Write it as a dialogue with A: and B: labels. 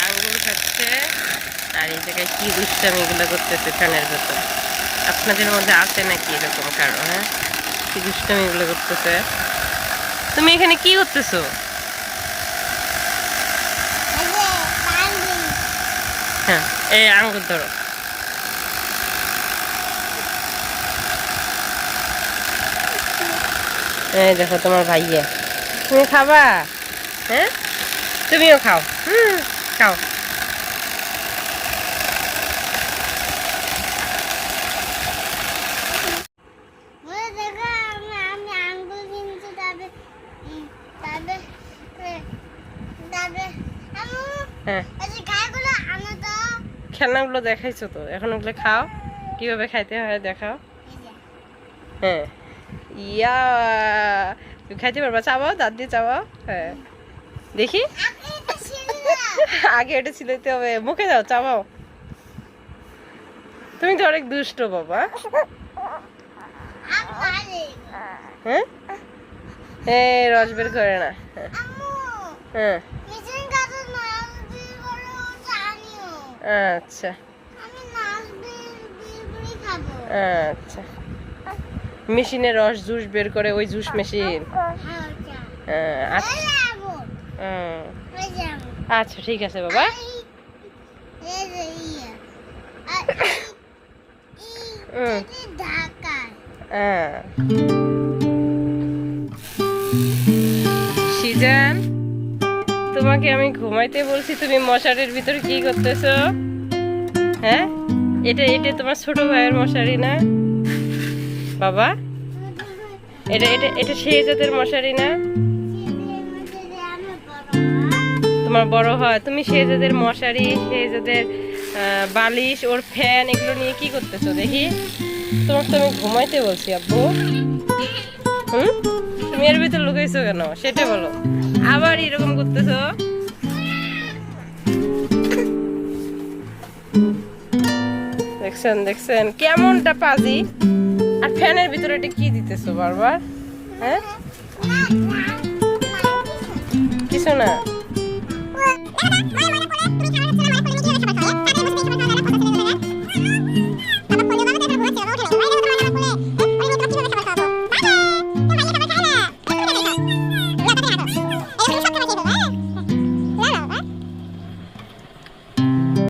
A: আঙ্গুর খাচ্ছে আর এই জায়গায় কি দুষ্টামি এগুলো করতেছে ফ্যানের ভেতর। আপনাদের মধ্যে আছে নাকি এরকম কারো? হ্যাঁ, কি দুষ্টামি এগুলো করতেছে। তুমি এখানে কি করতেছো? হ্যাঁ, এই আঙ্গুর ধরো। এই দেখো তোমার ভাইয়া। তুমি খাবা? হ্যাঁ, তুমিও খাও। খাও। হ্যাঁ, খেলনাগুলো দেখাইছো তো, এখন ওগুলো খাও। কিভাবে খাইতে হয় দেখাও। হ্যাঁ, ইয়া, তুমি খাইতে পারবা? চাবাও, দাঁত দিয়ে চাবাও। হ্যাঁ, দেখি। আগে এটা ছিলাইতে হবে, মুখে দাও, চাবাও। তুমি তো অনেক দুষ্ট বাবা। হ্যাঁ, এই রস বের করে না। হ্যাঁ, আচ্ছা আচ্ছা, মেশিনে রস জুস বের করে, ওই জুস মেশিন। আচ্ছা ঠিক আছে বাবা। সিজান, তোমাকে আমি ঘুমাইতে বলছি, তুমি মশারির ভিতরে কি করতেছো? হ্যাঁ, এটা এটা তোমার ছোট ভাইয়ের মশারি না বাবা? এটা এটা এটা শেহজাদের মশারি না? তোমার বড় হয়। তুমি শেহজাদের মশারি, শেহজাদের বালিশ, ওর ফ্যান, এগুলো নিয়ে কি করতেছো দেখি? তোমাকে তো আমি ঘুমাইতে বলছি আব্বু। তুমি এর ভিতর লুকাইছো কেন সেটা বলো। আবার এরকম করতেছো। দেখছেন দেখছেন কেমনটা পাজি। আর ফ্যানের ভিতরে এটা কি দিতেছো বারবার? হ্যাঁ, কিছু না।